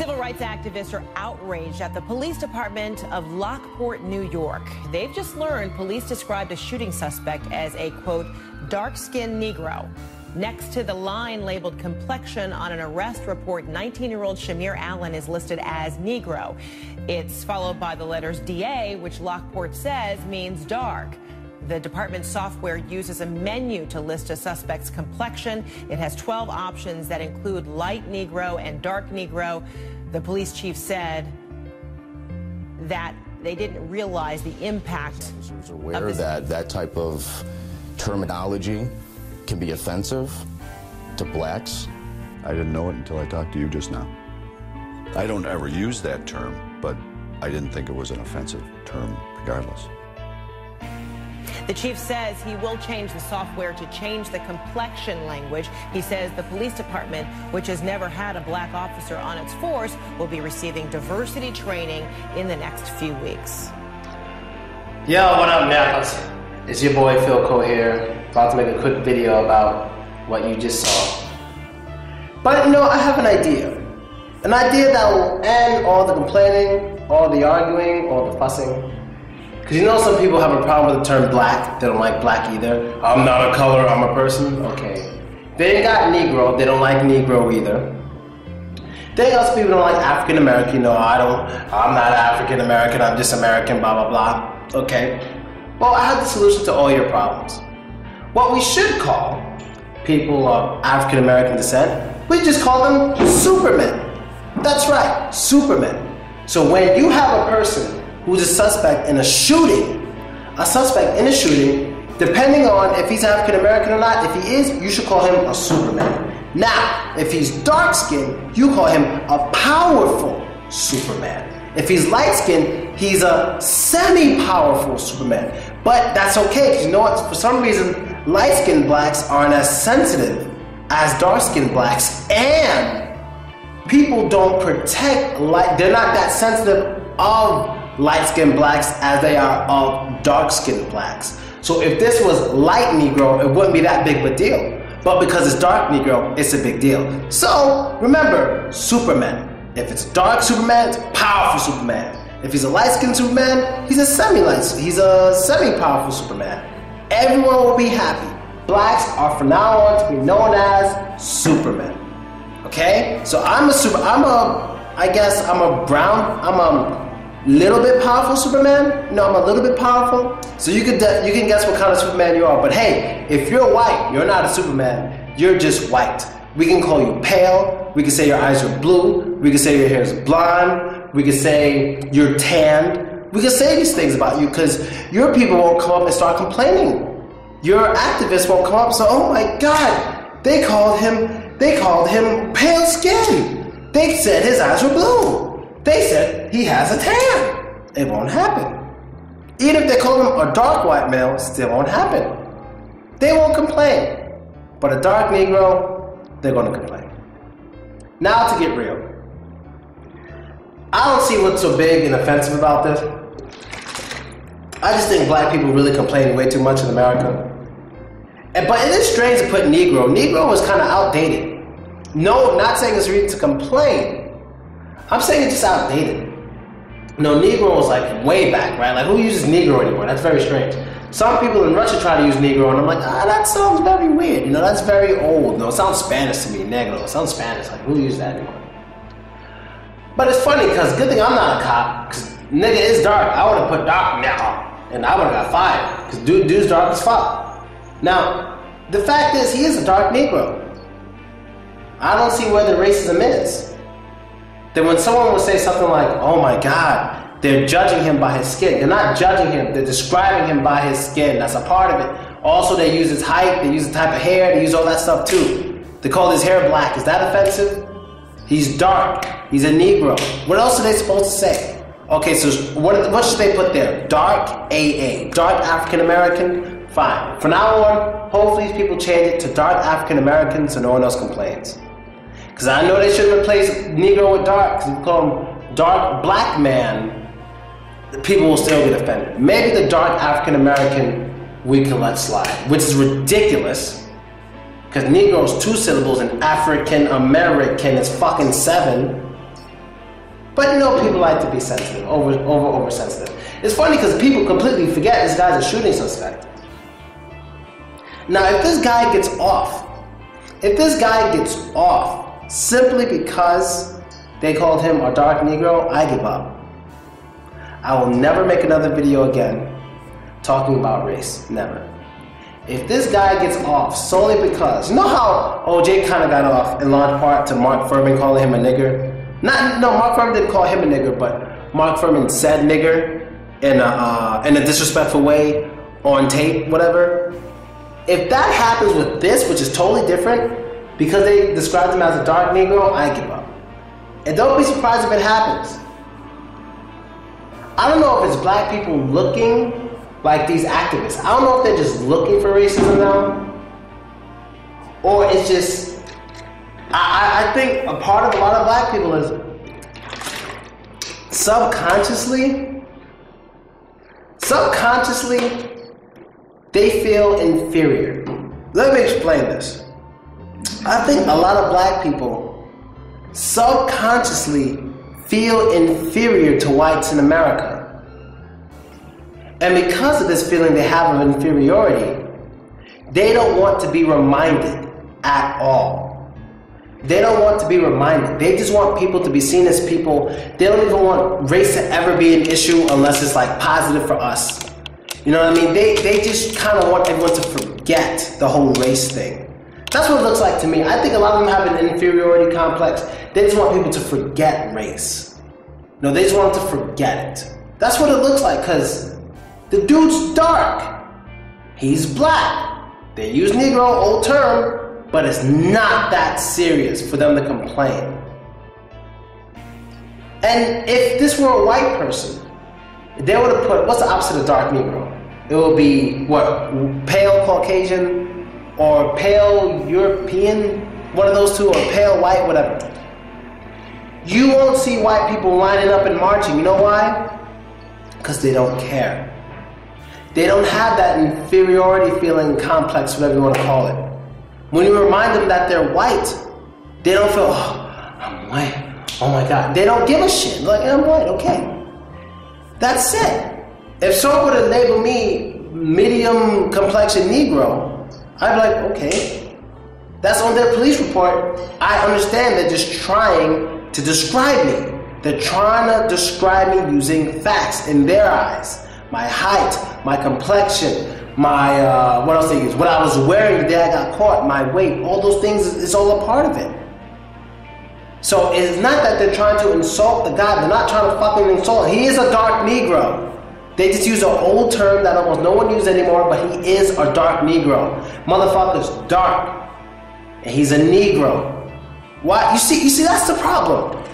Civil rights activists are outraged at the police department of Lockport, New York. They've just learned police described a shooting suspect as a, quote, dark-skinned Negro. Next to the line labeled complexion on an arrest report, 19-year-old Shamir Allen is listed as Negro. It's followed by the letters DA, which Lockport says means dark. The department's software uses a menu to list a suspect's complexion. It has 12 options that include light Negro and dark Negro. The police chief said that they didn't realize the impact. Officers are aware that that type of terminology can be offensive to blacks. I didn't know it until I talked to you just now. I don't ever use that term, but I didn't think it was an offensive term regardless. The chief says he will change the software to change the complexion language. He says the police department, which has never had a black officer on its force, will be receiving diversity training in the next few weeks. Yo, what up, Negroes? It's your boy Philko here, about to make a quick video about what you just saw. But you know, I have an idea. An idea that will end all the complaining, all the arguing, all the fussing. Because you know some people have a problem with the term black. They don't like black either. I'm not a color, I'm a person. Okay. They ain't got Negro. They don't like Negro either. Then other people don't like African American. You know, I'm not African American. I'm just American, blah, blah, blah. Okay. Well, I have the solution to all your problems. What we should call people of African American descent, we just call them supermen. That's right, supermen. So when you have a person who's a suspect in a shooting, depending on if he's African American or not, if he is, you should call him a superman. Now, if he's dark skinned, you call him a powerful superman. If he's light skinned, he's a semi-powerful superman. But that's okay, because you know what? For some reason, light skinned blacks aren't as sensitive as dark skinned blacks, and people don't protect they're not that sensitive of light-skinned blacks as they are of dark-skinned blacks. So if this was light Negro, it wouldn't be that big of a deal. But because it's dark Negro, it's a big deal. So remember, Superman. If it's dark Superman, it's a powerful Superman. If he's a light-skinned Superman, he's a semi-powerful Superman. Everyone will be happy. Blacks are from now on to be known as Supermen. Okay? So I'm a little bit powerful Superman. No, I'm a little bit powerful. So you can guess what kind of Superman you are. But hey, if you're white, you're not a Superman. You're just white. We can call you pale. We can say your eyes are blue. We can say your hair is blonde. We can say you're tanned. We can say these things about you because your people won't come up and start complaining. Your activists won't come up and say, oh my God, they called him pale skin. They said his eyes were blue. They said he has a tan. It won't happen. Even if they call him a dark white male, still won't happen. They won't complain. But a dark Negro, they're going to complain. Now to get real. I don't see what's so big and offensive about this. I just think black people really complain way too much in America. But it is strange to put Negro. Negro was kind of outdated. No, not saying it's reason to complain. I'm saying it's just outdated. No, Negro was like way back, right? Like who uses Negro anymore? That's very strange. Some people in Russia try to use Negro and I'm like, that sounds very weird. You know, that's very old. No, it sounds Spanish to me, Negro. It sounds Spanish. Like who uses that anymore? But it's funny because good thing I'm not a cop because nigga is dark. I would have put dark now and I would have got fired because dude's dark as fuck. Now, the fact is he is a dark Negro. I don't see where the racism is. Then when someone would say something like, oh my God, they're judging him by his skin. They're not judging him, they're describing him by his skin. That's a part of it. Also, they use his height, they use the type of hair, they use all that stuff too. They call his hair black. Is that offensive? He's dark. He's a Negro. What else are they supposed to say? Okay, so what should they put there? Dark AA. Dark African American? Fine. From now on, hopefully these people change it to dark African American so no one else complains. Because I know they should replace Negro with dark, because if you call him dark black man, people will still get offended. Maybe the dark African American we can let slide, which is ridiculous, because Negro is 2 syllables and African American is fucking 7. But you know, people like to be sensitive, oversensitive. It's funny because people completely forget this guy's a shooting suspect. Now, if this guy gets off simply because they called him a dark Negro, I give up. I will never make another video again talking about race. Never. If this guy gets off solely because, you know how OJ kind of got off in large part to Mark Furman calling him a nigger? Mark Furman didn't call him a nigger, but Mark Furman said nigger in a disrespectful way on tape, whatever. If that happens with this, which is totally different, because they described him as a dark Negro, I give up. And don't be surprised if it happens. I don't know if it's black people looking like these activists. I don't know if they're just looking for racism now, or it's just, I think a part of a lot of black people is subconsciously, they feel inferior. Let me explain this. I think a lot of black people subconsciously feel inferior to whites in America. And because of this feeling they have of inferiority, they don't want to be reminded at all. They don't want to be reminded. They just want people to be seen as people. They don't even want race to ever be an issue unless it's like positive for us. You know what I mean? They just kind of want everyone to forget the whole race thing. That's what it looks like to me. I think a lot of them have an inferiority complex. They just want people to forget race. No, they just want them to forget it. That's what it looks like, because the dude's dark. He's black. They use Negro, old term, but it's not that serious for them to complain. And if this were a white person, they would have put, what's the opposite of dark Negro? It would be, what, pale Caucasian or pale European, one of those two, or pale white, whatever. You won't see white people lining up and marching. You know why? Because they don't care. They don't have that inferiority feeling complex, whatever you want to call it. When you remind them that they're white, they don't feel, oh, I'm white, oh my God. They don't give a shit. Like, I'm white, okay. That's it. If someone were to label me medium complexion Negro, I'd be like, okay. That's on their police report. I understand they're just trying to describe me. They're trying to describe me using facts in their eyes. My height, my complexion, my, what else they use? What I was wearing the day I got caught, my weight, all those things is all a part of it. So it's not that they're trying to insult the guy. They're not trying to fucking insult him. He is a dark Negro. They just use an old term that almost no one uses anymore, but he is a dark Negro. Motherfucker's dark. And he's a Negro. Why? You see, that's the problem.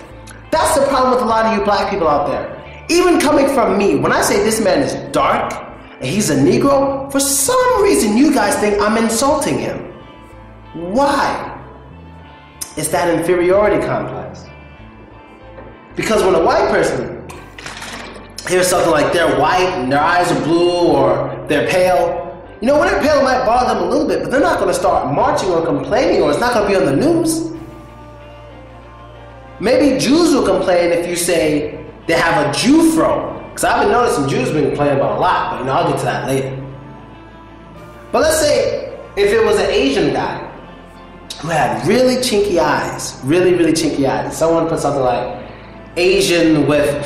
That's the problem with a lot of you black people out there. Even coming from me, when I say this man is dark and he's a Negro, for some reason you guys think I'm insulting him. Why? It's that inferiority complex. Because when a white person hears something like they're white and their eyes are blue or they're pale, you know, when they're pale it might bother them a little bit, but they're not going to start marching or complaining, or it's not going to be on the news. Maybe Jews will complain if you say they have a Jew fro. Because I've been noticing Jews been complaining about a lot, but you know, I'll get to that later. But let's say if it was an Asian guy who had really chinky eyes, really chinky eyes. Someone put something like Asian with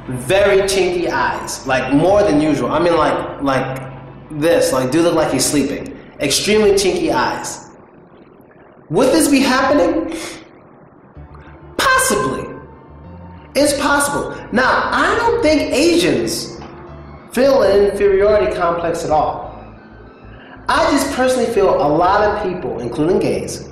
very chinky eyes, like more than usual. I mean like this, like dude look like he's sleeping. Extremely chinky eyes. Would this be happening? Possibly. It's possible. Now, I don't think Asians feel an inferiority complex at all. I just personally feel a lot of people, including gays,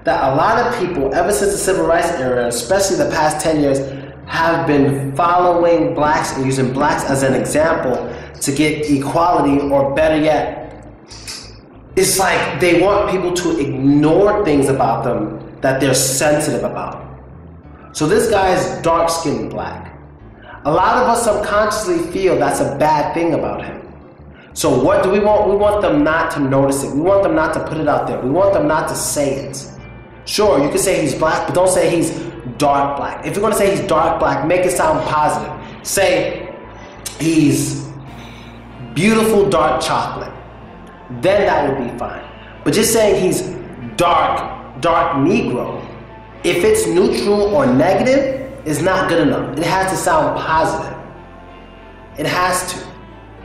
that a lot of people, ever since the Civil Rights era, especially the past 10 years, have been following blacks and using blacks as an example to get equality, or better yet, it's like they want people to ignore things about them that they're sensitive about. So this guy is dark-skinned black. A lot of us subconsciously feel that's a bad thing about him. So what do we want? We want them not to notice it. We want them not to put it out there. We want them not to say it. Sure, you can say he's black, but don't say he's dark black. If you're gonna say he's dark black, make it sound positive. Say he's beautiful dark chocolate. Then that would be fine. But just saying he's dark Negro, if it's neutral or negative, is not good enough. It has to sound positive. It has to.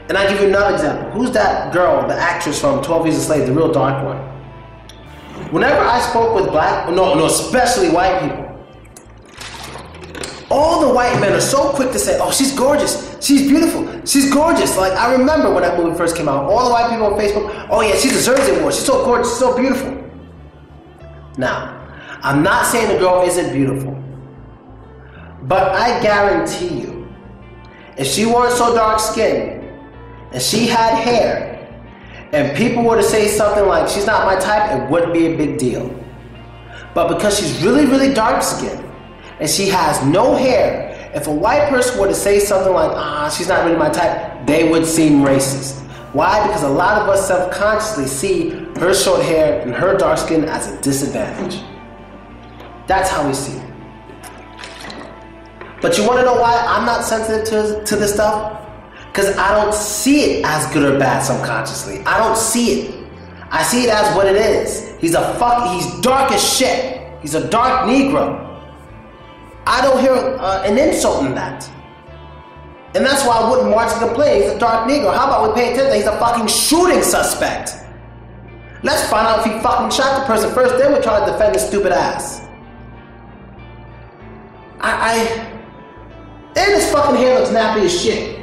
And I'll give you another example. Who's that girl, the actress from 12 Years a Slave, the real dark one? Whenever I spoke with especially white people, all the white men are so quick to say, oh, she's gorgeous, she's beautiful, she's gorgeous. Like, I remember when that movie first came out, all the white people on Facebook, oh yeah, she deserves it more, she's so gorgeous, she's so beautiful. Now, I'm not saying the girl isn't beautiful, but I guarantee you, if she weren't so dark-skinned, and she had hair, and people were to say something like, she's not my type, it wouldn't be a big deal. But because she's really, really dark-skinned, and she has no hair, if a white person were to say something like, she's not really my type, they would seem racist. Why? Because a lot of us self-consciously see her short hair and her dark skin as a disadvantage. That's how we see it. But you want to know why I'm not sensitive to this stuff? Because I don't see it as good or bad subconsciously. I don't see it. I see it as what it is. He's dark as shit. He's a dark Negro. I don't hear an insult in that. And that's why I wouldn't march and complain. He's a dark Negro. How about we pay attention? He's a fucking shooting suspect. Let's find out if he fucking shot the person first, then we'll try to defend his stupid ass. And his fucking hair looks nappy as shit.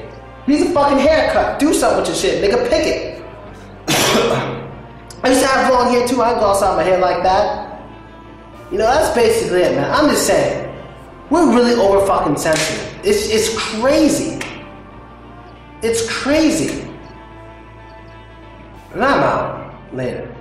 Needs a fucking haircut. Do something with your shit. Nigga, pick it. I used to have long hair too. I didn't go outside my hair like that. You know, that's basically it, man. I'm just saying. We're really over fucking sensitive. It's crazy. It's crazy. And I'm out. Later.